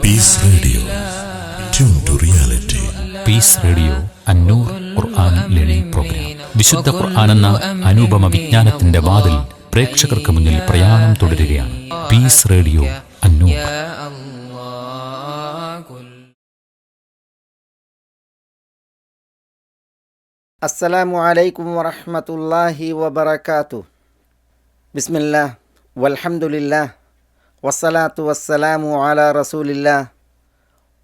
Piece radio, tune to reality. Peace radio അന്നൂർ ഖുർആൻ learning program. വിശുദ്ധ ഖുർആൻ എന്ന അനുപമ വിജ്ഞാനത്തിന്റെ വാതിൽ പ്രേക്ഷകർക്ക് മുന്നിൽ പ്രയാണം തുടരുകയാണ്. പീസ് റേഡിയോ അന്നൂർ. അസ്സലാമു അലൈക്കും വറഹ്മത്തുള്ളാഹി വബറകാതുഹു. ബിസ്മില്ലാഹ് വൽഹംദുലില്ലാഹ് വസ്സലാത്തു വസ്സലാമു അലാ റസൂലില്ലാഹ്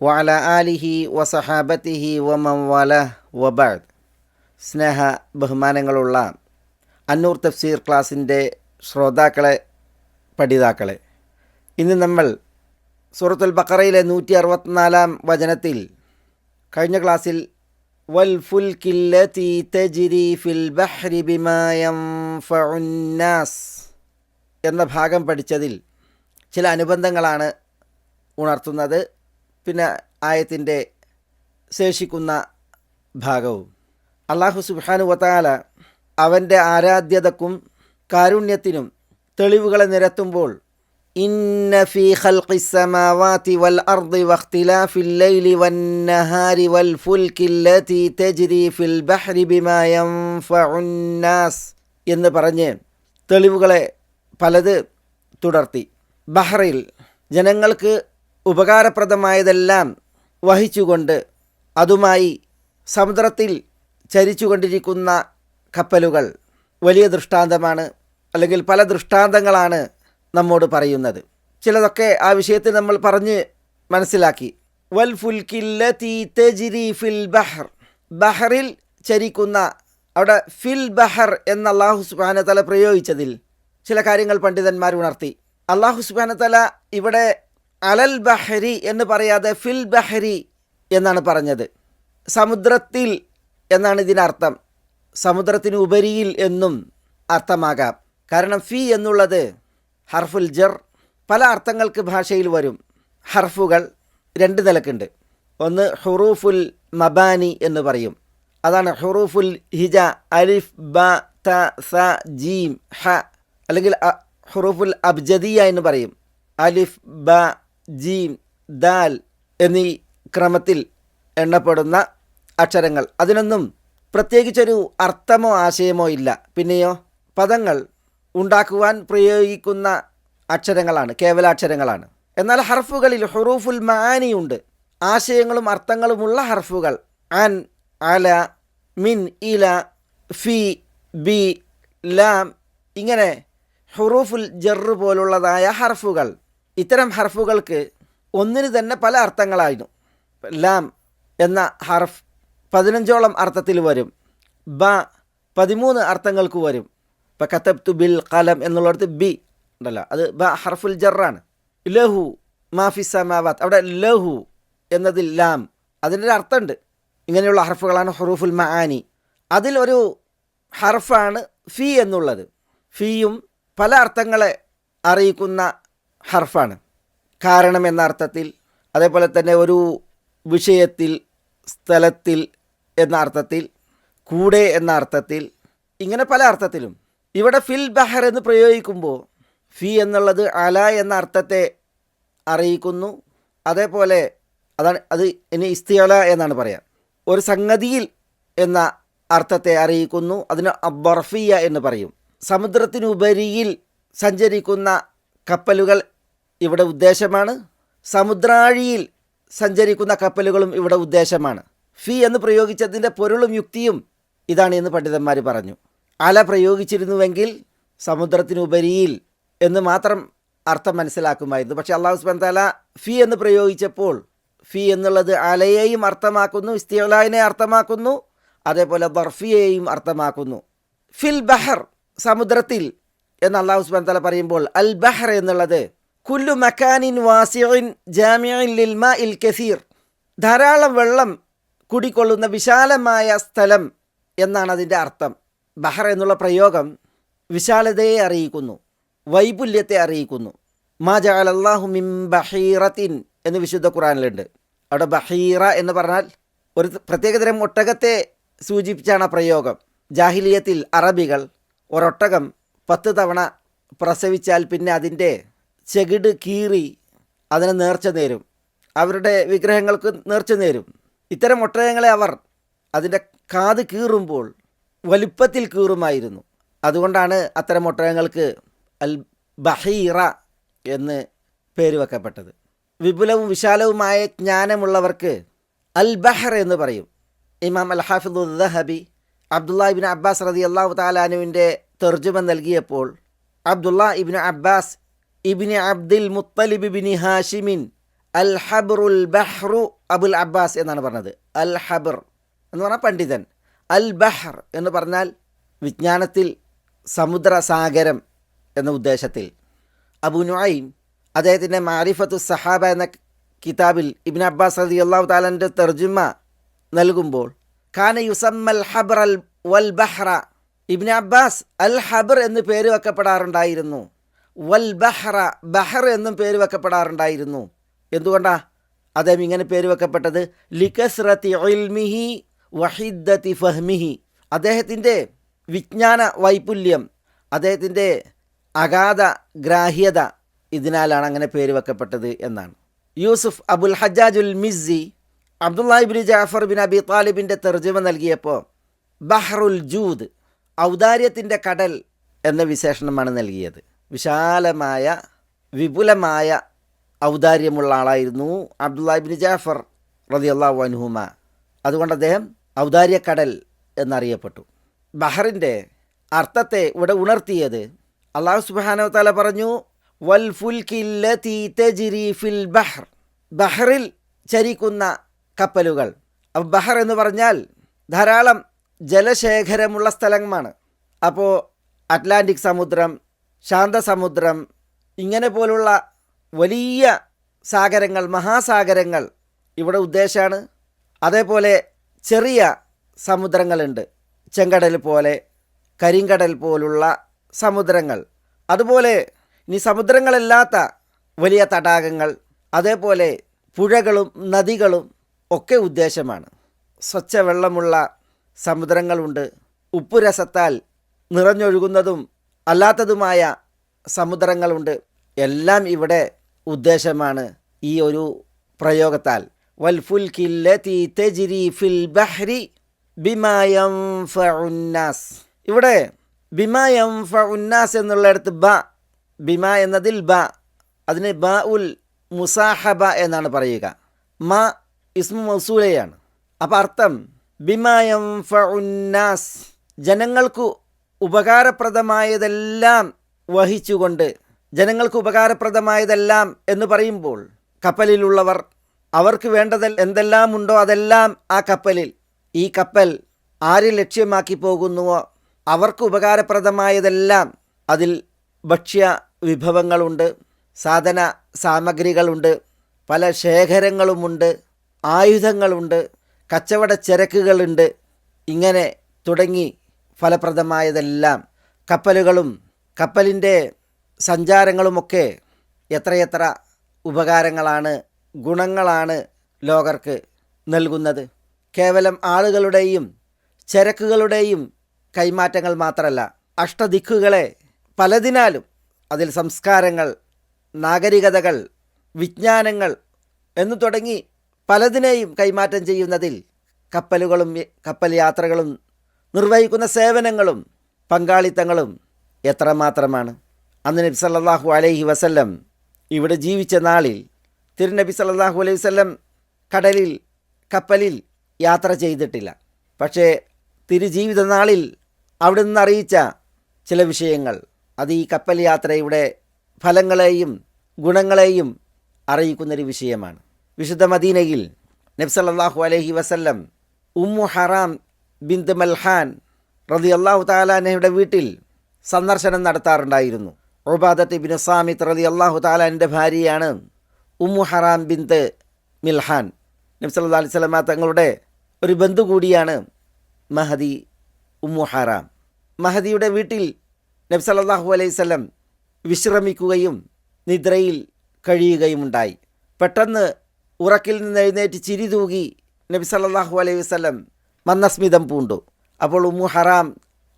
വഅലാ ആലിഹി വസഹാബത്തിഹി വമൻ വാലാഹ് വബഅദ്. സ്നേഹ ബഹുമാനങ്ങളുള്ള അന്നൂർ തഫ്സീർ ക്ലാസിൻ്റെ ശ്രോതാക്കളെ, പഠിതാക്കളെ, ഇന്ന് നമ്മൾ സൂറത്തുൽ ബഖറയിലെ 164 വചനത്തിൽ കഴിഞ്ഞ ക്ലാസ്സിൽ വൽഫുൽകില്ലതി തജ്രി ഫിൽ ബഹ്രി ബിമാ യൻഫഉന്നാസ് എന്ന ഭാഗം പഠിച്ചതിൽ ചില അനുബന്ധങ്ങളാണ് ഉണർത്തുന്നത്. പിന്നെ ആയത്തിൻ്റെ ശേഷിക്കുന്ന ഭാഗവും. അല്ലാഹു സുബ്ഹാനഹു വതആല അവൻ്റെ ആരാധ്യതക്കും കാരുണ്യത്തിനും തെളിവുകളെ നിരത്തുമ്പോൾ ഇന്ന ഫീ ഖൽഖിസ് സമാവാതി വൽ അർദി വഖ്തിലാഫിൽ ലൈലി വന്നഹാരി വൽ ഫുൽകില്ലതി തജ്രി ഫിൽ ബഹ്രി ബിമാ യൻഫഉന്നാസ് എന്ന് പറഞ്ഞ് തെളിവുകളെ പലത് തുടർത്തി. ബഹ്റിൽ ജനങ്ങൾക്ക് ഉപകാരപ്രദമായതെല്ലാം വഹിച്ചുകൊണ്ട് അതുമായി സമുദ്രത്തിൽ ചരിച്ചുകൊണ്ടിരിക്കുന്ന കപ്പലുകൾ വലിയ ദൃഷ്ടാന്തമാണ്, അല്ലെങ്കിൽ പല ദൃഷ്ടാന്തങ്ങളാണ് നമ്മോട് പറയുന്നത്. ചിലതൊക്കെ ആ വിഷയത്തിൽ നമ്മൾ പറഞ്ഞ് മനസ്സിലാക്കി. വൽ ഫുൽകില്ലതി തജ്രി ഫിൽ ബഹർ, ബഹറിൽ ചരിക്കുന്ന, അവിടെ ഫിൽ ബഹർ എന്ന് അല്ലാഹു സുബ്ഹാനഹു വ തആല പ്രയോഗിച്ചതിൽ ചില കാര്യങ്ങൾ പണ്ഡിതന്മാർ ഉണർത്തി. അല്ലാഹു സുബ്ഹാനഹു വ തആല ഇവിടെ അലൽ ബഹരി എന്ന് പറയാതെ ഫിൽ ബഹരി എന്നാണ് പറഞ്ഞത്. സമുദ്രത്തിൽ എന്നാണ് ഇതിനർത്ഥം. സമുദ്രത്തിന് ഉപരിയിൽ എന്നും അർത്ഥമാകാം. കാരണം ഫി എന്നുള്ളത് ഹർഫുൽ ജർ പല അർത്ഥങ്ങൾക്ക് ഭാഷയിൽ വരും. ഹർഫുകൾ രണ്ട് നിലക്കുണ്ട്. ഒന്ന് ഹുറൂഫുൽ മബാനി എന്ന് പറയും, അതാണ് ഹുറൂഫുൽ ഹിജ, അലിഫ് ബ ത സ ജീം ഹ, അല്ലെങ്കിൽ ഹുറൂഫുൽ അബ്ജദിയ എന്ന് പറയും, അലിഫ് ബ ജീം ദാൽ എന്നീ ക്രമത്തിൽ എണ്ണപ്പെടുന്ന അക്ഷരങ്ങൾ. അതിനൊന്നും പ്രത്യേകിച്ചൊരു അർത്ഥമോ ആശയമോ ഇല്ല. പിന്നെയോ പദങ്ങൾ ഉണ്ടാക്കുവാൻ പ്രയോഗിക്കുന്ന അക്ഷരങ്ങളാണ്, കേവലാക്ഷരങ്ങളാണ്. എന്നാൽ ഹർഫുകളിൽ ഹുറൂഫുൽ മആനി ഉണ്ട്, ആശയങ്ങളും അർത്ഥങ്ങളുമുള്ള ഹർഫുകൾ. അൻ, അല, മിൻ, ഇല, ഫി, ബി, ലാം, ഇങ്ങനെ ഹുറൂഫുൽ ജറ് പോലുള്ളതായ ഹർഫുകൾ. ഇത്തരം ഹർഫുകൾക്ക് ഒന്നിന് തന്നെ പല അർത്ഥങ്ങളായിരുന്നു. ലാം എന്ന ഹർഫ് 15ഓളം അർത്ഥത്തിൽ വരും. ബ 13 അർത്ഥങ്ങൾക്ക് വരും. ഇപ്പം കതബ്തു ബിൽ ഖലം എന്നുള്ളിടത്ത് ബി ഉണ്ടല്ലോ, അത് ബ ഹർഫുൽ ജറാണ്. ലഹു മാഫി സമാവാത്ത്, അവിടെ ലഹു എന്നതിൽ ലാം, അതിൻ്റെ ഒരു അർത്ഥമുണ്ട്. ഇങ്ങനെയുള്ള ഹർഫുകളാണ് ഹുറൂഫുൽ മആനി. അതിൽ ഒരു ഹർഫാണ് ഫി എന്നുള്ളത്. ഫിയും പല അർത്ഥങ്ങളെ അറിയിക്കുന്ന ഹർഫാണ്. കാരണം എന്ന അർത്ഥത്തിൽ, അതേപോലെ തന്നെ ഒരു വിഷയത്തിൽ, സ്ഥലത്തിൽ എന്ന അർത്ഥത്തിൽ, കൂടെ എന്ന അർത്ഥത്തിൽ, ഇങ്ങനെ പല അർത്ഥത്തിലും. ഇവിടെ ഫിൽ ബഹർ എന്ന് പ്രയോഗിക്കുമ്പോൾ ഫി എന്നുള്ളത് അല എന്ന അർത്ഥത്തെ അറിയിക്കുന്നു. അതേപോലെ അത് ഇനി ഇസ്തിഅല എന്നാണ് പറയാം, ഒരു സംഗതിയിൽ എന്ന അർത്ഥത്തെ അറിയിക്കുന്നു. അതിന് അബ്ബർഫിയ എന്ന് പറയും. സമുദ്രത്തിനുപരിയിൽ സഞ്ചരിക്കുന്ന കപ്പലുകൾ ഇവിടെ ഉദ്ദേശമാണ്. സമുദ്രാഴിയിൽ സഞ്ചരിക്കുന്ന കപ്പലുകളും ഇവിടെ ഉദ്ദേശമാണ്. ഫി എന്ന് പ്രയോഗിച്ചതിൻ്റെ പൊരുളും യുക്തിയും ഇതാണ് എന്ന് പണ്ഡിതന്മാർ പറഞ്ഞു. അല പ്രയോഗിച്ചിരുന്നുവെങ്കിൽ സമുദ്രത്തിനുപരിയിൽ എന്ന് മാത്രം അർത്ഥം മനസ്സിലാക്കുമായിരുന്നു. പക്ഷേ അല്ലാഹു സുബ്ഹാനഹു വ തആല ഫി എന്ന് പ്രയോഗിച്ചപ്പോൾ ഫി എന്നുള്ളത് അലയെയും അർത്ഥമാക്കുന്നു, ഇസ്തിഅലാനെ അർത്ഥമാക്കുന്നു, അതേപോലെ ദർഫിയെയും അർത്ഥമാക്കുന്നു. ഫിൽ ബഹർ, സമുദ്രത്തിൽ എന്ന് അല്ലാഹു സുബ്ഹാനഹു വ തആല പറയുമ്പോൾ അൽ ബഹർ എന്നുള്ളത് കുല്ലു മക്കാനിൻ വാസിഇൻ ജാമിഇൻ ലിൽ മാഇൽ കസീർ, ധാരാളം വെള്ളം കുടിക്കൊള്ളുന്ന വിശാലമായ സ്ഥലം എന്നാണ് അതിൻ്റെ അർത്ഥം. ബഹർ എന്നുള്ള പ്രയോഗം വിശാലതയെ അറിയിക്കുന്നു, വൈപുല്യത്തെ അറിയിക്കുന്നു. മാ ജഅലല്ലാഹു മിൻ ബഹീറത്തിൻ എന്ന് വിശുദ്ധ ഖുർആനിലുണ്ട്. അവിടെ ബഹീറ എന്ന് പറഞ്ഞാൽ ഒരു പ്രത്യേകതരം ഒട്ടകത്തെ സൂചിപ്പിച്ചാണ് പ്രയോഗം. ജാഹിലിയത്തിൽ അറബികൾ ഒരൊട്ടകം 10 തവണ പ്രസവിച്ചാൽ പിന്നെ അതിൻ്റെ ചെകിട് കീറി അതിന് നേർച്ച നേരും. അവരുടെ വിഗ്രഹങ്ങൾക്ക് നേർച്ച നേരും. ഇത്തരം ഒട്ടകങ്ങളെ അവർ അതിൻ്റെ കാത് കീറുമ്പോൾ വലിപ്പത്തിൽ കീറുമായിരുന്നു. അതുകൊണ്ടാണ് അത്തരം ഒട്ടകങ്ങൾക്ക് അൽ ബഹീറ എന്ന് പേര് വെക്കപ്പെട്ടത്. വിപുലവും വിശാലവുമായ ജ്ഞാനമുള്ളവർക്ക് അൽ ബഹർ എന്ന് പറയും. ഇമാം അൽ ഹാഫിദ് ദഹബി അബ്ദുള്ള ഇബ്നു അബ്ബാസ് റളിയല്ലാഹു തആല അൻഹുവിൻ്റെ തർജുമ നൽകിയപ്പോൾ അബ്ദുള്ള ഇബ്നു അബ്ബാസ് ഇബ്നു അബ്ദുൽ മുത്തലിബ് ഇബ്നു ഹാഷിമിൻ അൽ ഹബ്റുൽ ബഹ്റു അബുൽ അബ്ബാസ് എന്നാണ് പറഞ്ഞത്. അൽ ഹബ്ർ എന്ന് പറഞ്ഞാൽ പണ്ഡിതൻ, അൽ ബഹർ എന്ന് പറഞ്ഞാൽ വിജ്ഞാനത്തിൽ സമുദ്രസാഗരം എന്ന ഉദ്ദേശത്തിൽ. അബൂ നുഐം അദ്ദേഹത്തിൻ്റെ മാരിഫത്തു സഹാബ എന്ന കിതാബിൽ ഇബ്നു അബ്ബാസ് റളിയല്ലാഹു തആലയുടെ തർജുമ നൽകുമ്പോൾ കാന യുസമ്മൽ ഹബ്ർ വൽ ബഹ്റ, ഇബ്നു അബ്ബാസ് അൽ ഹബ്ർ എന്ന് പേര് വെക്കപ്പെടാറുണ്ടായിരുന്നു, വൽ ബഹ്റ ബഹർ എന്നും പേര് വെക്കപ്പെടാറുണ്ടായിരുന്നു. എന്തുകൊണ്ടാണ് അദ്ദേഹം ഇങ്ങനെ പേര് വെക്കപ്പെട്ടത്? ലികസ്റതി ഇൽമിഹി വഹിദ്ദതി ഫഹ്മിഹി, അദ്ദേഹത്തിൻ്റെ വിജ്ഞാന വൈപുല്യം, അദ്ദേഹത്തിൻ്റെ അഗാധ ഗ്രാഹ്യത, ഇതിനാലാണ് അങ്ങനെ പേര് വെക്കപ്പെട്ടത് എന്നാണ്. Yusuf Abul Hajjajul Mizzi Abdullah ibn Jafar bin Abi താലിബിൻ്റെ തർജമ നൽകിയപ്പോൾ ബഹ്റുൽ ജൂദ്, ഔദാര്യത്തിൻ്റെ കടൽ എന്ന വിശേഷണമാണ് നൽകിയത്. വിശാലമായ വിപുലമായ ഔദാര്യമുള്ള ആളായിരുന്നു അബ്ദുള്ള ഇബ്നു ജഅഫർ റളിയല്ലാഹു അൻഹുമ. അതുകൊണ്ട് അദ്ദേഹം ഔദാര്യക്കടൽ എന്നറിയപ്പെട്ടു. ബഹറിൻ്റെ അർത്ഥത്തെ ഇവിടെ ഉണർത്തിയത് അല്ലാഹു സുബ്ഹാനഹു വ തആല പറഞ്ഞു, വൽ ഫുൽകില്ലതി തജ്രി ഫിൽ ബഹർ, ബഹറിൽ ചരിക്കുന്ന കപ്പലുകൾ. അപ്പോൾ ബഹർ എന്ന് പറഞ്ഞാൽ ധാരാളം ജലശേഖരമുള്ള സ്ഥലമാണ്. അപ്പോൾ അറ്റ്ലാന്റിക് സമുദ്രം, ശാന്തസമുദ്രം, ഇങ്ങനെ പോലുള്ള വലിയ സാഗരങ്ങൾ, മഹാസാഗരങ്ങൾ ഇവിടെ ഉദ്ദേശമാണ്. അതേപോലെ ചെറിയ സമുദ്രങ്ങളുണ്ട്, ചെങ്കടൽ പോലെ, കരിങ്കടൽ പോലുള്ള സമുദ്രങ്ങൾ. അതുപോലെ ഇനി സമുദ്രങ്ങളല്ലാത്ത വലിയ തടാകങ്ങൾ, അതേപോലെ പുഴകളും നദികളും ഒക്കെ ഉദ്ദേശമാണ്. സ്വച്ഛവെള്ളമുള്ള സമുദ്രങ്ങളുണ്ട്, ഉപ്പുരസത്താൽ നിറഞ്ഞൊഴുകുന്നതും അല്ലാത്തതുമായ സമുദ്രങ്ങളുണ്ട്. എല്ലാം ഇവിടെ ഉദ്ദേശമാണ് ഈ ഒരു പ്രയോഗത്താൽ. വൽ ഫുൽകില്ലതി തജ്രി ഫിൽ ബഹ്രി ബിമാ യൻഫഉന്നാസ്. ഇവിടെ ബിമാ യൻഫഉന്നാസ് എന്നുള്ളിടത്ത് ബ, ബിമാ എന്നതിൽ ബ, അതിന് ബ ഉൽ മുസാഹബ എന്നാണ് പറയുക. മ ഇസ്മു മൗസൂലയാണ്. അപ്പോൾ അർത്ഥം ബിമാ യൻഫഉന്നാസ്, ജനങ്ങൾക്ക് ഉപകാരപ്രദമായതെല്ലാം വഹിച്ചുകൊണ്ട്. ജനങ്ങൾക്ക് ഉപകാരപ്രദമായതെല്ലാം എന്ന് പറയുമ്പോൾ കപ്പലിലുള്ളവർ, അവർക്ക് വേണ്ടത് എന്തെല്ലാം ഉണ്ടോ അതെല്ലാം ആ കപ്പലിൽ. ഈ കപ്പൽ ആര് ലക്ഷ്യമാക്കി പോകുന്നുവോ അവർക്ക് ഉപകാരപ്രദമായതെല്ലാം അതിൽ. ഭക്ഷ്യ വിഭവങ്ങളുണ്ട്, സാധന സാമഗ്രികളുണ്ട്, പല ശേഖരങ്ങളുമുണ്ട്, ആയുധങ്ങളുണ്ട്, കച്ചവട ചരക്കുകളുണ്ട്, ഇങ്ങനെ തുടങ്ങി ഫലപ്രദമായതെല്ലാം. കപ്പലുകളും കപ്പലിൻ്റെ സഞ്ചാരങ്ങളുമൊക്കെ എത്രയെത്ര ഉപകാരങ്ങളാണ്, ഗുണങ്ങളാണ് ലോകർക്ക് നൽകുന്നത്. കേവലം ആളുകളുടെയും ചരക്കുകളുടെയും കൈമാറ്റങ്ങൾ മാത്രമല്ല, അഷ്ടദിക്കുകളെ പലതിനാലും, അതിൽ സംസ്കാരങ്ങൾ, നാഗരികതകൾ, വിജ്ഞാനങ്ങൾ എന്നു തുടങ്ങി പലതിനെയും കൈമാറ്റം ചെയ്യുന്നതിൽ കപ്പലുകളും കപ്പൽ യാത്രകളും നിർവഹിക്കുന്ന സേവനങ്ങളും പങ്കാളിത്തങ്ങളും എത്രമാത്രമാണ്. അന്ന് നബി സല്ലല്ലാഹു അലൈഹി വസല്ലം ഇവിടെ ജീവിച്ച നാളിൽ തിരുനബി സല്ലല്ലാഹു അലൈഹി വസല്ലം കടലിൽ, കപ്പലിൽ യാത്ര ചെയ്തിട്ടില്ല. പക്ഷേ തിരുജീവിത നാളിൽ അവിടെ നിന്ന് അറിയിച്ച ചില വിഷയങ്ങൾ, അത് ഈ കപ്പൽ യാത്രയുടെ ഫലങ്ങളെയും ഗുണങ്ങളെയും അറിയിക്കുന്നൊരു വിഷയമാണ്. വിശുദ്ധ മദീനയിൽ നബി സല്ലല്ലാഹു അലൈഹി വസല്ലം ഉമ്മു ഹറാം ബിന്ത് മൽഹാൻ റളിയല്ലാഹു തആല അൻഹയുടെ വീട്ടിൽ സന്ദർശനം നടത്താറുണ്ടായിരുന്നു. ഉബാദത്ത് ഇബ്നു സാമിത്ത് റളിയല്ലാഹു തആല അൻഹയുടെ ഭാര്യയാണ് ഉമ്മു ഹറാം ബിന്ത് മിൽഹാൻ. നബി സല്ലല്ലാഹു അലൈഹി വസല്ലം തങ്ങളുടെ ഒരു ബന്ധു കൂടിയാണ് മഹദി ഉമ്മു ഹറാം. മഹദിയുടെ വീട്ടിൽ നബി സല്ലല്ലാഹു അലൈഹി വസല്ലം വിശ്രമിക്കുകയും നിദ്രയിൽ കഴിയുകയുമുണ്ടായി. പെട്ടെന്ന് ഉറക്കിൽ നിന്ന് എഴുന്നേറ്റ് ചിരി തൂകി നബി സല്ലല്ലാഹു അലൈഹി വസല്ലം മന്ദസ്മിതം പൂണ്ടു. അപ്പോൾ ഉമ്മു ഹറാം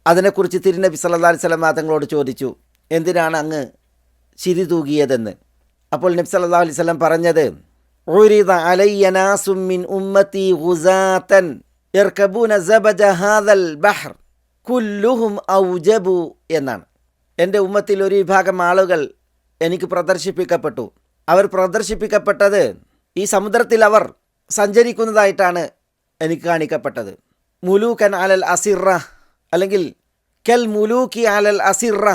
അതിനെക്കുറിച്ച് തിരുനബി സല്ലല്ലാഹു അലൈഹി വസല്ലം തങ്ങളോട് ചോദിച്ചു, എന്തിനാണ് അങ്ങ് ചിരി തൂകിയതെന്ന്. അപ്പോൾ നബി സല്ലല്ലാഹു അലൈഹി വസല്ലം പറഞ്ഞത്, ഉരിദ അലയ്യ നാസും മിൻ ഉമ്മത്തി ഗുസാതൻ യർകബൂന സബജ ഹാദൽ ബഹർ കുല്ലുഹും ഔജബു എന്നാണ്. എൻ്റെ ഉമ്മത്തിൽ ഒരു വിഭാഗം ആളുകൾ എനിക്ക് പ്രദർശിപ്പിക്കപ്പെട്ടു. അവർ പ്രദർശിപ്പിക്കപ്പെട്ടത് ഈ സമുദ്രത്തിൽ അവർ സഞ്ചരിക്കുന്നതായിട്ടാണ് എനിക്ക് കാണിക്കപ്പെട്ടത്. മുലൂക്കൻ അലൽ അസിറ, അല്ലെങ്കിൽ കൽ മുലൂക്കി അലൽ അസിറ,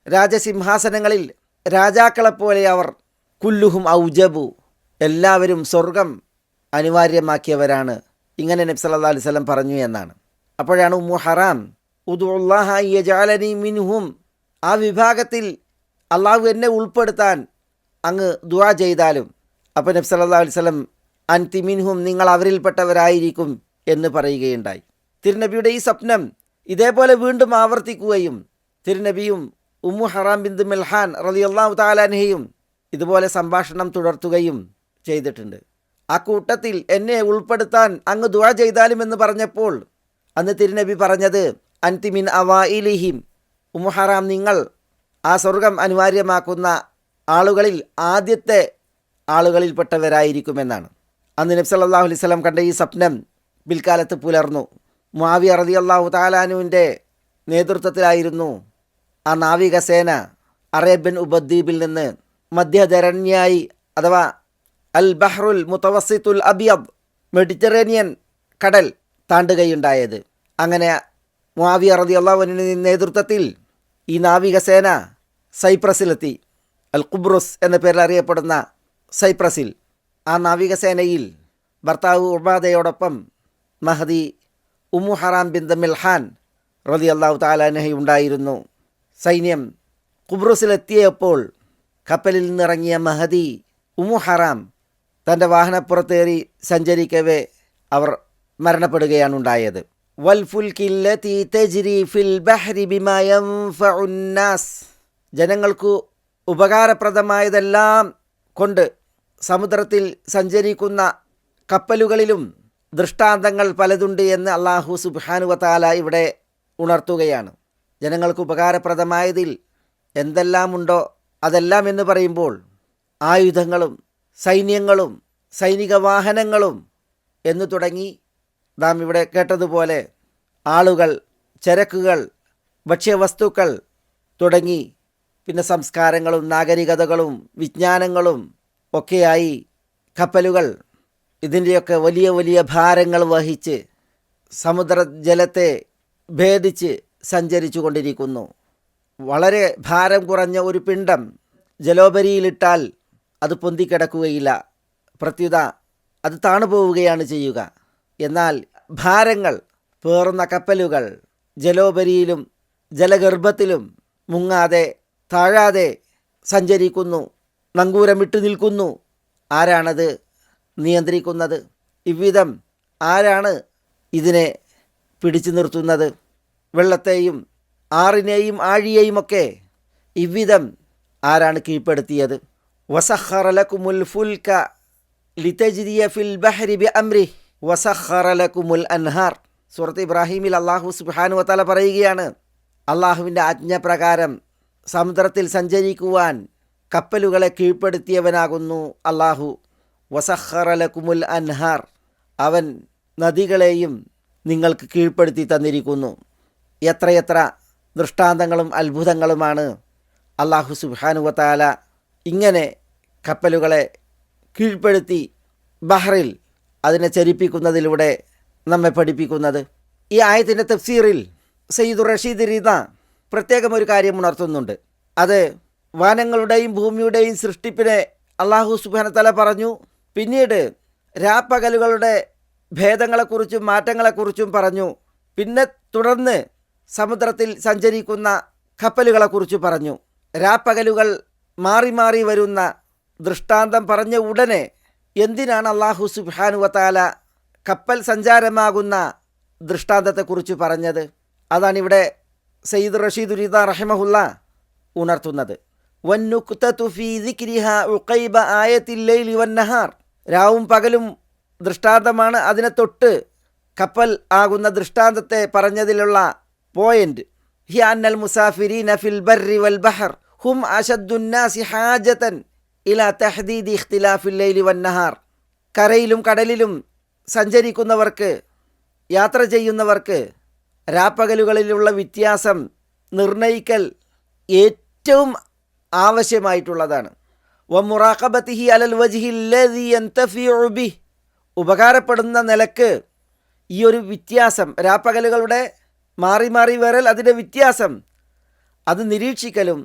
രാജസിംഹാസനങ്ങളിൽ രാജാക്കളെപ്പോലെ അവർ. കുല്ലുഹും ഔജബു, എല്ലാവരും സ്വർഗം അനിവാര്യമാക്കിയവരാണ്. ഇങ്ങനെ നബി സല്ലല്ലാഹു അലൈഹി വസല്ലം പറഞ്ഞു എന്നാണ്. അപ്പോഴാണ് ഉമ്മു ഹറാം ഉദ്ഉല്ലാഹ യജഅലനി മിൻഹും, ആ വിഭാഗത്തിൽ അള്ളാഹു എന്നെ ഉൾപ്പെടുത്താൻ അങ്ങ് ദുആ ചെയ്താലും. അപ്പോൾ നബി സല്ലല്ലാഹു അലൈഹി വസല്ലം അൻതി മിൻഹും, നിങ്ങൾ അവരിൽപ്പെട്ടവരായിരിക്കും എന്ന് പറയുകയുണ്ടായി. തിരുനബിയുടെ ഈ സ്വപ്നം ഇതേപോലെ വീണ്ടും ആവർത്തിക്കുകയും തിരുനബിയും ഉമ്മു ഹറാം ബിന്ത് മിൽഹാൻ റളിയല്ലാഹു തആല അൻഹയും ഇതുപോലെ സംഭാഷണം തുടർത്തുകയും ചെയ്തിട്ടുണ്ട്. ആ കൂട്ടത്തിൽ എന്നെ ഉൾപ്പെടുത്താൻ അങ്ങ് ദുആ ചെയ്താലും എന്ന് പറഞ്ഞപ്പോൾ അന്ന് തിരുനബി പറഞ്ഞത് അൻതി മിൻ അവായിലിഹിം, ഉമ്മു ഹറാം നിങ്ങൾ ആ സ്വർഗം അനിവാര്യമാക്കുന്ന ആളുകളിൽ ആദ്യത്തെ ആളുകളിൽപ്പെട്ടവരായിരിക്കുമെന്നാണ്. അന്ന് നബി സല്ലല്ലാഹു അലൈഹി വസല്ലം കണ്ട ഈ സ്വപ്നം പിൽക്കാലത്ത് പുലർന്നു. മുആവിയ റളിയല്ലാഹു തആല അൻഹുവിൻ്റെ നേതൃത്വത്തിലായിരുന്നു ആ നാവികസേന അറേബ്യൻ ഉപദ്വീപിൽ നിന്ന് മധ്യധരണ്യായി അഥവാ അൽ ബഹ്റുൽ മുതവസ്സിത്തുൽ അബിയദ്, മെഡിറ്ററേനിയൻ കടൽ താണ്ടുകയുണ്ടായത്. അങ്ങനെ മുആവിയ റളിയല്ലാഹു അൻഹുവിൻ്റെ നേതൃത്വത്തിൽ ഈ നാവികസേന സൈപ്രസിലെത്തി. അൽ ഖുബ്രുസ് എന്ന പേരിൽ അറിയപ്പെടുന്ന സൈപ്രസിൽ. ആ നാവികസേനയിൽ ഭർത്താവ് ഉബാദയോടൊപ്പം മഹദി ഉമ്മു ഹറാം ബിന്ത് മിൽഹാൻ റളിയല്ലാഹു തആല അൻഹ ഉണ്ടായിരുന്നു. സൈന്യം ഖുബ്രുസിലെത്തിയപ്പോൾ കപ്പലിൽ നിന്നിറങ്ങിയ മഹദി ഉമ്മു ഹറാം തൻ്റെ വാഹനപ്പുറത്തേറി സഞ്ചരിക്കവേ അവർ മരണപ്പെടുകയാണ് ഉണ്ടായത്. വൽഫുൽകില്ലതി തജ്രി ഫിൽ ബഹ്രി ബിമാ യൻഫഉന്നാസ്, ജനങ്ങൾക്ക് ഉപകാരപ്രദമായതെല്ലാം കൊണ്ട് സമുദ്രത്തിൽ സഞ്ചരിക്കുന്ന കപ്പലുകളിലും ദൃഷ്ടാന്തങ്ങൾ പലതുണ്ട് എന്ന് അല്ലാഹു സുബ്ഹാനഹു വ തആല ഇവിടെ ഉണർത്തുകയാണ്. ജനങ്ങൾക്ക് ഉപകാരപ്രദമായതിൽ എന്തെല്ലാമുണ്ടോ അതെല്ലാം എന്ന് പറയുമ്പോൾ ആയുധങ്ങളും സൈന്യങ്ങളും സൈനിക വാഹനങ്ങളും എന്നു തുടങ്ങി നാം ഇവിടെ കേട്ടതുപോലെ ആളുകൾ, ചരക്കുകൾ, ഭക്ഷ്യവസ്തുക്കൾ തുടങ്ങി പിന്നെ സംസ്കാരങ്ങളും നാഗരികതകളും വിജ്ഞാനങ്ങളും ഒക്കെയായി കപ്പലുകൾ ഇതിൻ്റെയൊക്കെ വലിയ വലിയ ഭാരങ്ങൾ വഹിച്ച് സമുദ്രജലത്തെ ഭേദിച്ച് സഞ്ചരിച്ചു കൊണ്ടിരിക്കുന്നു. വളരെ ഭാരം കുറഞ്ഞ ഒരു പിണ്ഡം ജലോപരിയിലിട്ടാൽ അത് പൊന്തിക്കിടക്കുകയില്ല, പ്രത്യുത അത് താണുപോവുകയാണ് ചെയ്യുക. എന്നാൽ ഭാരങ്ങൾ പേറുന്ന കപ്പലുകൾ ജലോപരിയിലും ജലഗർഭത്തിലും മുങ്ങാതെ താഴാതെ സഞ്ചരിക്കുന്നു, നങ്കൂരമിട്ട് നിൽക്കുന്നു. ആരാണത് നിയന്ത്രിക്കുന്നത്? ഇவ்விധം ആരാണ് ഇതിനെ പിടിച്ചു നിർത്തുന്നത്? വെള്ളത്തെയും ആറിനെയും ആഴിയെയുമൊക്കെ ഇவ்விധം ആരാണ് കീഴ്പ്പെടുത്തിയത്? വസഖറ ലകുമുൽ ഫുൽക ലിതജ്രിയ ഫിൽ ബഹ്രി ബിഅംരിഹി വസഖറ ലകുമുൽ അൻഹാർ. സൂറത്ത് ഇബ്രാഹിമിൽ അല്ലാഹു സുബ്ഹാനഹു വ തആല പറയുകയാണ്, അള്ളാഹുവിൻ്റെ ആജ്ഞപ്രകാരം സമുദ്രത്തിൽ സഞ്ചരിക്കുവാൻ കപ്പലുകളെ കീഴ്പ്പെടുത്തിയവനാകുന്നു അല്ലാഹു. വസഖറ ലകുമുൽ അൻഹാർ, അവൻ നദികളെയും നിങ്ങൾക്ക് കീഴ്പ്പെടുത്തി തന്നിരിക്കുന്നു. എത്രയെത്ര ദൃഷ്ടാന്തങ്ങളും അത്ഭുതങ്ങളുമാണ് അല്ലാഹു സുബ്ഹാനഹു വ തആല ഇങ്ങനെ കപ്പലുകളെ കീഴ്പ്പെടുത്തി ബഹ്റിൽ അതിനെ ചരിപ്പിക്കുന്നതിലൂടെ നമ്മെ പഠിപ്പിക്കുന്നത്. ഈ ആയത്തിൻ്റെ തഫ്സീറിൽ സയ്യിദുർ റഷീദ് റിദ പ്രത്യേകം ഒരു കാര്യം ഉണർത്തുന്നുണ്ട്. അത് വാനങ്ങളുടെയും ഭൂമിയുടെയും സൃഷ്ടിപ്പിനെ അല്ലാഹു സുബ്ഹാനഹു വ തആല പറഞ്ഞു. പിന്നീട് രാപ്പകലുകളുടെ ഭേദങ്ങളെക്കുറിച്ചും മാറ്റങ്ങളെക്കുറിച്ചും പറഞ്ഞു. പിന്നെ തുടർന്ന് സമുദ്രത്തിൽ സഞ്ചരിക്കുന്ന കപ്പലുകളെക്കുറിച്ച് പറഞ്ഞു. രാപ്പകലുകൾ മാറി മാറി വരുന്ന ദൃഷ്ടാന്തം പറഞ്ഞ ഉടനെ എന്തിനാണ് അല്ലാഹു സുബ്ഹാനഹു വ തആല കപ്പൽ സഞ്ചാരമാകുന്ന ദൃഷ്ടാന്തത്തെക്കുറിച്ച് പറഞ്ഞത്? അതാണിവിടെ സയ്യിദ് റഷീദ് റിദ റഹിമഹുല്ല ഉണർത്തുന്നത്. വന്നുക്തതു ഫീ ദിക്രിഹാ ഉഖൈബ ആയത്തിൽ ലൈലി വന്നഹാർ, രാവും പകലും ദൃഷ്ടാന്തമാണ്. അതിനെ തൊട്ട് കപ്പൽ ആകുന്ന ദൃഷ്ടാന്തത്തെ പറഞ്ഞതിലുള്ള പോയിന്റ് ഹി അന്നൽ മുസാഫിരീന ഫിൽ ബർരി വൽ ബഹർ ഹും അശദ്ദുന്നാസി ഹാജതൻ ഇലാ തഹ്ദീദി ഇഖ്തിലാഫിൽ ലൈലി വന്നഹാർ. കരയിലും കടലിലും സഞ്ചരിക്കുന്നവർക്ക്, യാത്ര ചെയ്യുന്നവർക്ക് രാപ്പകലുകളിലുള്ള വ്യത്യാസം നിർണയിക്കൽ ഏറ്റവും ആവശ്യമായിട്ടുള്ളതാണ്. വമുറാഖബത്തിഹി അലൽ വജ്ഹില്ലദി യന്തഫിഉ ബിഹി, ഉപകാരപ്പെടുന്ന നിലക്ക് ഈ ഒരു വ്യത്യാസം, രാപ്പകലുകളുടെ മാറി മാറി വരൽ, അതിൻ്റെ വ്യത്യാസം അത് നിരീക്ഷിക്കലും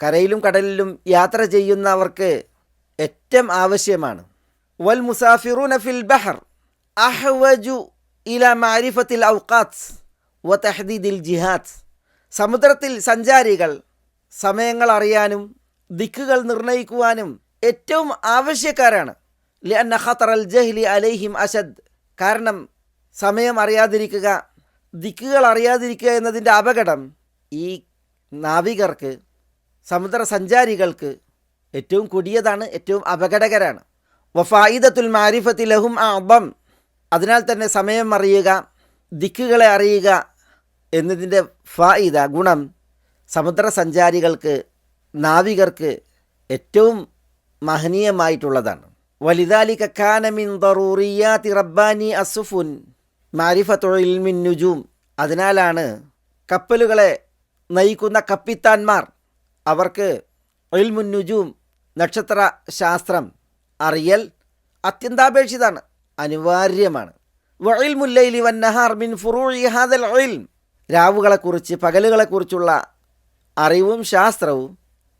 കരയിലും കടലിലും യാത്ര ചെയ്യുന്നവർക്ക് ഏറ്റവും ആവശ്യമാണ്. വൽ മുസാഫിറൂന ഫിൽ ബഹർ അഹ്വജു ഇലാ മഅരിഫത്തിൽ ഔഖാത്ത് വ തഹ്ദീദിൽ ജിഹാദ്, സമുദ്രത്തിൽ സഞ്ചാരികൾ സമയങ്ങൾ അറിയാനും ദിക്കുകൾ നിർണയിക്കുവാനും ഏറ്റവും ആവശ്യക്കാരാണ്. ലിഅന്ന ഖതറൽ ജഹ്ലി അലൈഹിം അശദ്, കാരണം സമയം അറിയാതിരിക്കുക, ദിക്കുകൾ അറിയാതിരിക്കുക എന്നതിൻ്റെ അപകടം ഈ നാവികർക്ക്, സമുദ്ര സഞ്ചാരികൾക്ക് ഏറ്റവും കൊടിയതാണ്, ഏറ്റവും അപകടകരാണ്. വഫായിദത്തുൽ മാരിഫത്തി ലഹും അഅ്ദം, അതിനാൽ തന്നെ സമയം അറിയുക, ദിക്കുകളെ അറിയുക എന്നതിൻ്റെ ഫായിദ, ഗുണം സമുദ്ര സഞ്ചാരികൾക്ക്, നാവികർക്ക് ഏറ്റവും മഹനീയമായിട്ടുള്ളതാണ്. വലിദാലിക കാന മിൻ ദറൂറിയാതി റബ്ബാനി അസ്സുഫുൻ മാരിഫത്തു ഇൽമിൻ നുജൂം, അതിനാലാണ് കപ്പലുകളെ നയിക്കുന്ന കപ്പിത്താന്മാർ അവർക്ക് ഇൽമുൻ നുജൂം, നക്ഷത്ര ശാസ്ത്രം അറിയൽ അത്യന്താപേക്ഷിതാണ്, അനിവാര്യമാണ്. വഇൽമുൽ ലൈലി വന്നഹാർ മിൻ ഫുറൂഇ ഹാദൽ ഇൽം, രാവുകളെക്കുറിച്ച് പകലുകളെക്കുറിച്ചുള്ള അറിവും ശാസ്ത്രവും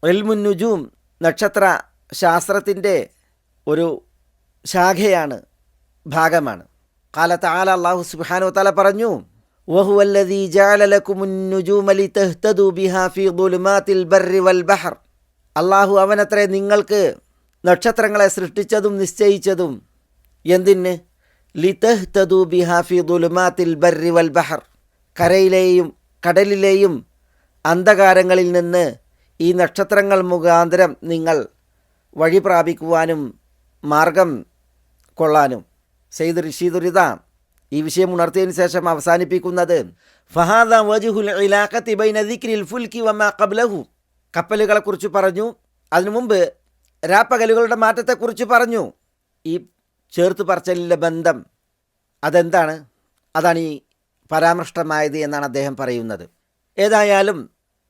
ഇൽമുൻ നുജൂം, നക്ഷത്ര ശാസ്ത്രത്തിൻ്റെ ഒരു ശാഖയാണ്, ഭാഗമാണ്. ഖാല തആല, അല്ലാഹു സുബ്ഹാനഹു വതആല പറഞ്ഞു, വഹുവല്ലദീ ജഅല ലക്കുമുൻ നുജൂമ ലിതഹ്തദൂ ബിഹാ ഫീ ദുലുമാത്തിൽ ബർരി വൽ ബഹർ, അല്ലാഹു അവനത്രേ നിങ്ങൾക്ക് നക്ഷത്രങ്ങളെ സൃഷ്ടിച്ചതും നിശ്ചയിച്ചതും. എന്തിന്? ലിതഹ്തദൂ ബിഹാ ഫീ ദുലുമാത്തിൽ ബർരി വൽ ബഹർ, കരയിലെയും കടലിലെയും അന്ധകാരങ്ങളിൽ നിന്ന് ഈ നക്ഷത്രങ്ങൾ മുഖാന്തരം നിങ്ങൾ വഴി പ്രാപിക്കുവാനും മാർഗം കൊള്ളാനും. സയ്യിദ് റഷീദുരിദ ഈ വിഷയം ഉണർത്തിയതിനു ശേഷം അവസാനിപ്പിക്കുന്നത്, ഫഹാദ വജ്ഹുൽ ഇലാഖത്തി ബൈന ദിക്രിൽ ഫുൽക്കി വമാ ഖബ്ലഹു, കപ്പലുകളെക്കുറിച്ച് പറഞ്ഞു, അതിനു മുമ്പ് രാപ്പകലുകളുടെ മാറ്റത്തെക്കുറിച്ച് പറഞ്ഞു. ഈ ചേർത്ത് പറച്ചലിൻ്റെ ബന്ധം അതെന്താണ്? അതാണ് ഈ പരാമൃഷ്ടമായത് എന്നാണ് അദ്ദേഹം പറയുന്നത്. ഏതായാലും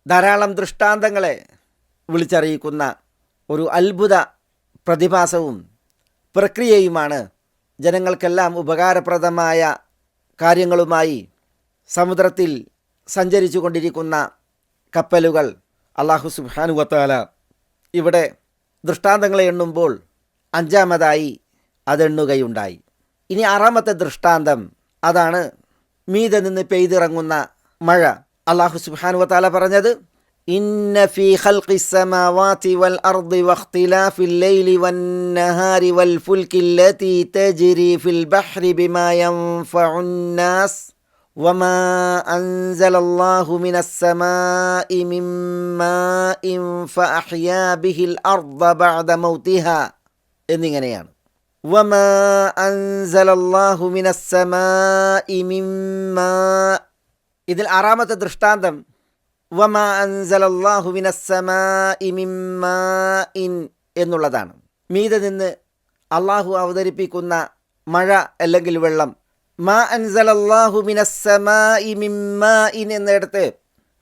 ധാരാളം ദൃഷ്ടാന്തങ്ങളെ വിളിച്ചറിയിക്കുന്ന ഒരു അത്ഭുത പ്രതിഭാസവും പ്രക്രിയയുമാണ് ജനങ്ങൾക്കെല്ലാം ഉപകാരപ്രദമായ കാര്യങ്ങളുമായി സമുദ്രത്തിൽ സഞ്ചരിച്ചു കൊണ്ടിരിക്കുന്ന കപ്പലുകൾ. അല്ലാഹു സുബ്ഹാനഹു വതആല ഇവിടെ ദൃഷ്ടാന്തങ്ങളെ എണ്ണുമ്പോൾ അഞ്ചാമതായി അതെണ്ണുകയുണ്ടായി. ഇനി ആറാമത്തെ ദൃഷ്ടാന്തം അതാണ് മീതെ നിന്ന് പെയ്തിറങ്ങുന്ന മഴ. അല്ലാഹു സുബ്ഹാനഹു വതആല പറഞ്ഞത്, ഇന്ന ഫീ ഖൽഖിസ് സമാവാതി വൽ അർദി വഖ്തിലാഫിൽ ലൈലി വന്നഹാരി വൽ ഫുൽകില്ലതി തജ്രി ഫിൽ ബഹ്രി ബിമാ യൻഫഉൻ നാസ് വമാ അൻസലല്ലാഹു മിനസ് സമാഇ മിൻ മാഇൻ ഫഅഹ്യാ ബിഹിൽ അർദ ബഅദ മൗതിഹാ എന്നിങ്ങനെയാണ്. വമാ അൻസലല്ലാഹു മിനസ് സമാഇ മിൻ മാ, ഇതിൽ ആറാമത്തെ ദൃഷ്ടാന്തം വമാ അൻസലല്ലാഹു മിനസ് സമാഇ മിൻ മാഇൻ എന്നുള്ളതാണ്. മീതെ നിന്ന് അള്ളാഹു അവതരിപ്പിക്കുന്ന മഴ അല്ലെങ്കിൽ വെള്ളം. മാ അൻസലല്ലാഹു മിനസ് സമാഇ മിൻ മാഇൻ എന്നിടത്ത്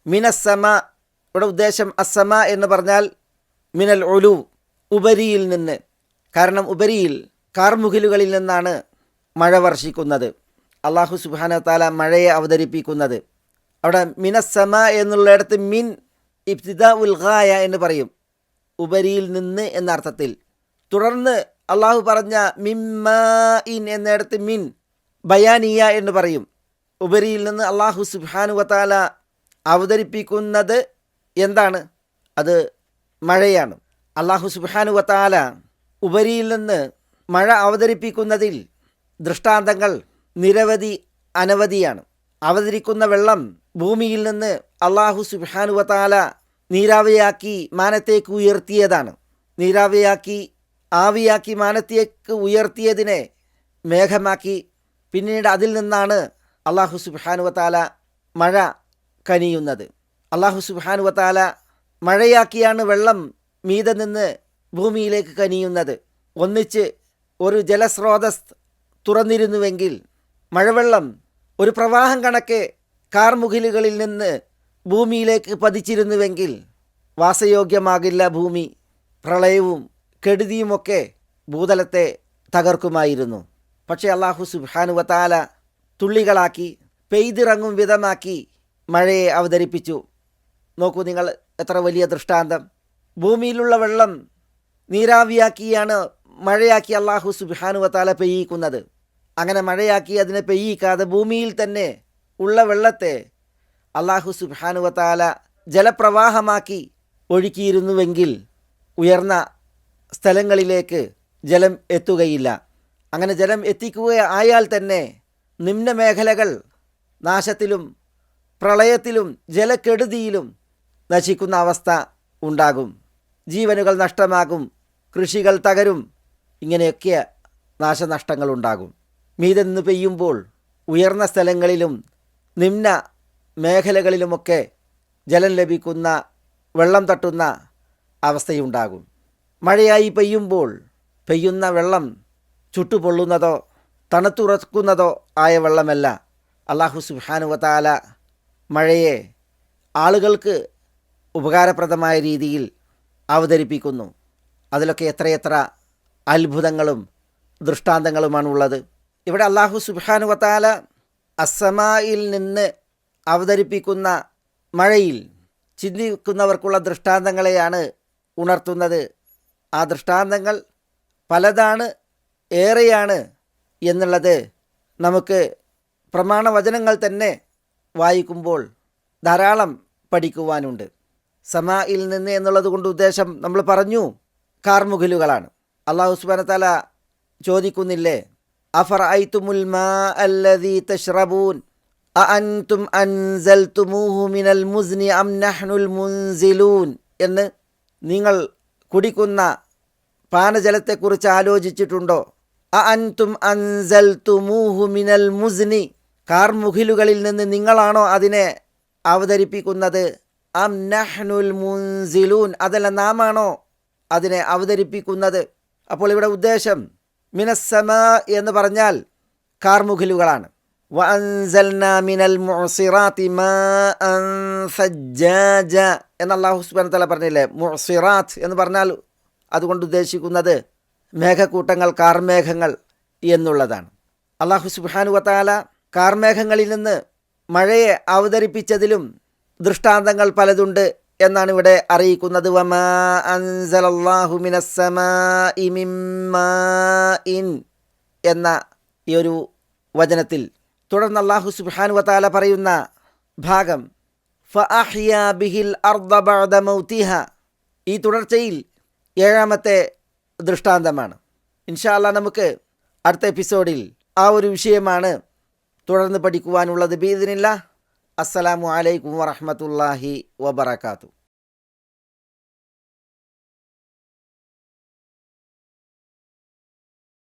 മിനസ് സമാ, ഇവിടെ ഉദ്ദേശം അസ്സമാ എന്ന് പറഞ്ഞാൽ മിനൽ ഉലു, ഉപരിയിൽ നിന്ന്. കാരണം ഉപരിയിൽ കാർമുകിലുകളിൽ നിന്നാണ് മഴ വർഷിക്കുന്നത്, അല്ലാഹു സുബ്ഹാനഹു വതആല മഴയെ അവതരിപ്പിക്കുന്നത്. അവിടെ മിനസ്സമ എന്നുള്ളിടത്ത് മിൻ ഇബ്തിദാ ഉൽ ഗായ എന്ന് പറയും, ഉപരിയിൽ നിന്ന് എന്ന അർത്ഥത്തിൽ. തുടർന്ന് അള്ളാഹു പറഞ്ഞ മിമ്മാ ഇൻ എന്നിടത്ത് മിൻ ബയാനിയ എന്ന് പറയും. ഉപരിയിൽ നിന്ന് അള്ളാഹു സുബ്ഹാനഹു വതആല അവതരിപ്പിക്കുന്നത് എന്താണ്? അത് മഴയാണ്. അള്ളാഹു സുബ്ഹാനഹു വതആല ഉപരിയിൽ നിന്ന് മഴ അവതരിപ്പിക്കുന്നതിൽ ദൃഷ്ടാന്തങ്ങൾ നിരവധി അനവധിയാണ്. അവതരിക്കുന്ന വെള്ളം ഭൂമിയിൽ നിന്ന് അള്ളാഹു സുബ്ഹാനഹു വതആല നീരാവിയാക്കി മാനത്തേക്ക് ഉയർത്തിയതാണ്. നീരാവിയാക്കി ആവിയാക്കി മാനത്തേക്ക് ഉയർത്തിയതിനെ മേഘമാക്കി, പിന്നീട് അതിൽ നിന്നാണ് അള്ളാഹു സുബ്ഹാനഹു വതആല മഴ കനിയുന്നത്. അള്ളാഹു സുബ്ഹാനഹു വതആല മഴയാക്കിയാണ് വെള്ളം മീതെ നിന്ന് ഭൂമിയിലേക്ക് കനിയുന്നത്. ഒന്നിച്ച് ഒരു ജലസ്രോതസ് തുറന്നിരുന്നുവെങ്കിൽ, മഴവെള്ളം ഒരു പ്രവാഹം കണക്കെ കാർമുകിലുകളിൽ നിന്ന് ഭൂമിയിലേക്ക് പതിച്ചിരുന്നുവെങ്കിൽ വാസയോഗ്യമാകില്ല ഭൂമി. പ്രളയവും കെടുതിയുമൊക്കെ ഭൂതലത്തെ തകർക്കുമായിരുന്നു. പക്ഷേ അല്ലാഹു സുബ്ഹാനഹു വ തആല തുള്ളികളാക്കി പെയ്തിറങ്ങും വിധമാക്കി മഴയെ അവതരിപ്പിച്ചു. നോക്കൂ നിങ്ങൾ, എത്ര വലിയ ദൃഷ്ടാന്തം. ഭൂമിയിലുള്ള വെള്ളം നീരാവിയാക്കിയാണ് മഴയാക്കി അല്ലാഹു സുബ്ഹാനഹു വ തആല പെയ്യിക്കുന്നത്. അങ്ങനെ മഴയാക്കി അതിനെ പെയ്യിക്കാതെ ഭൂമിയിൽ തന്നെ ഉള്ള വെള്ളത്തെ അല്ലാഹു സുബ്ഹാനഹു വ തആല ജലപ്രവാഹമാക്കി ഒഴുക്കിയിരുന്നുവെങ്കിൽ ഉയർന്ന സ്ഥലങ്ങളിലേക്ക് ജലം എത്തുകയില്ല. അങ്ങനെ ജലം എത്തിക്കുകയായാൽ തന്നെ നിമ്നമേഖലകൾ നാശത്തിലും പ്രളയത്തിലും ജലക്കെടുതിയിലും നശിക്കുന്ന അവസ്ഥ ഉണ്ടാകും. ജീവനുകൾ നഷ്ടമാകും, കൃഷികൾ തകരും, ഇങ്ങനെയൊക്കെ നാശനഷ്ടങ്ങളുണ്ടാകും. മീതെ നിന്ന് പെയ്യുമ്പോൾ ഉയർന്ന സ്ഥലങ്ങളിലും നിമ്ന മേഖലകളിലുമൊക്കെ ജലം ലഭിക്കുന്ന, വെള്ളം തട്ടുന്ന അവസ്ഥയുണ്ടാകും. മഴയായി പെയ്യുമ്പോൾ പെയ്യുന്ന വെള്ളം ചുട്ടുപൊള്ളുന്നതോ തണുത്തുറക്കുന്നതോ ആയ വെള്ളമല്ല. അല്ലാഹു സുബ്ഹാനഹു വ തആല മഴയെ ആളുകൾക്ക് ഉപകാരപ്രദമായ രീതിയിൽ അവതരിപ്പിക്കുന്നു. അതിലൊക്കെ എത്രയെത്ര അത്ഭുതങ്ങളും ദൃഷ്ടാന്തങ്ങളുമാണുള്ളത്. ഇവിടെ അല്ലാഹു സുബ്ഹാനഹു വ തആല അസ്സമായിൽ നിന്ന് അവതരിപ്പിക്കുന്ന മഴയിൽ ചിന്തിക്കുന്നവർക്കുള്ള ദൃഷ്ടാന്തങ്ങളെയാണ് ഉണർത്തുന്നത്. ആ ദൃഷ്ടാന്തങ്ങൾ പലതാണ്, ഏറെയാണ് എന്നുള്ളത് നമുക്ക് പ്രമാണവചനങ്ങൾ തന്നെ വായിക്കുമ്പോൾ ധാരാളം പഠിക്കുവാനുണ്ട്. സമായിൽ നിന്ന് എന്നുള്ളത് കൊണ്ട് ഉദ്ദേശം നമ്മൾ പറഞ്ഞു കാർമുകിലുകളാണ്. അല്ലാഹു സുബ്ഹാനഹു വ തആല ചോദിക്കുന്നില്ലേ, അഫറഅയ്തുമുൽ മാ അല്ലദീ തശ്റബൂൻ അഅൻതും അൻസൽതുമൂഹു മിനൽ മുസ്നി അം നഹ്നുൽ മുൻസിലൂൻ എന്ന്. നിങ്ങൾ കുടിക്കുന്ന പാനജലത്തെക്കുറിച്ച് ആലോചിച്ചിട്ടുണ്ടോ? അഅൻതും അൻസൽതുമൂഹു മിനൽ മുസ്നി, കാർമുകിലുകളിൽ നിന്ന് നിങ്ങളാണോ അതിനെ അവതരിപ്പിക്കുന്നത്? അം നഹ്നുൽ മുൻസിലൂൻ, അതല്ല നാമാണോ അതിനെ അവതരിപ്പിക്കുന്നത്? അപ്പോൾ ഇവിടെ ഉദ്ദേശം മിനസ്സമാ എന്ന് പറഞ്ഞാൽ കാർമുകിലുകളാണ്. വഅൻസൽനാ മിനൽ മുഅ്സിറാത്തി മാഅൻ സജ്ജാജ എന്ന് അല്ലാഹു സുബ്ഹാനഹു വ തആല പറഞ്ഞില്ലേ. മുഅ്സിറാത്ത് എന്ന് പറഞ്ഞാൽ അതുകൊണ്ട് ഉദ്ദേശിക്കുന്നത് മേഘക്കൂട്ടങ്ങൾ, കാർമേഘങ്ങൾ എന്നുള്ളതാണ്. അല്ലാഹു സുബ്ഹാനഹു വ തആല കാർമേഘങ്ങളിൽ നിന്ന് മഴയെ അവതരിപ്പിച്ചതിലും ദൃഷ്ടാന്തങ്ങൾ പലതുണ്ട് എന്നാണ് ഇവിടെ അറിയിക്കുന്നത്. വമാ അൻസലല്ലാഹു മിനസ്സമാഇ മിമ്മാഇൻ എന്ന ഈ ഒരു വചനത്തിൽ തുടർന്ന് അല്ലാഹു സുബ്ഹാനഹു വ തആല പറയുന്ന ഭാഗം ഫഅഹ്യാ ബിഹിൽ അർദ ബഅദ മൗതിഹാ, ഈ തുടർച്ചയിൽ 7ാമത്തെ ദൃഷ്ടാന്തമാണ്. ഇൻഷാ അല്ലാഹ് നമുക്ക് അടുത്ത എപ്പിസോഡിൽ ആ ഒരു വിഷയമാണ് തുടർന്ന് പഠിക്കുവാനുള്ളത്. ബിഇദ്നില്ലാഹ്. അസ്സലാമു അലൈക്കും വറഹ്മത്തുള്ളാഹി വബറകാതുഹു.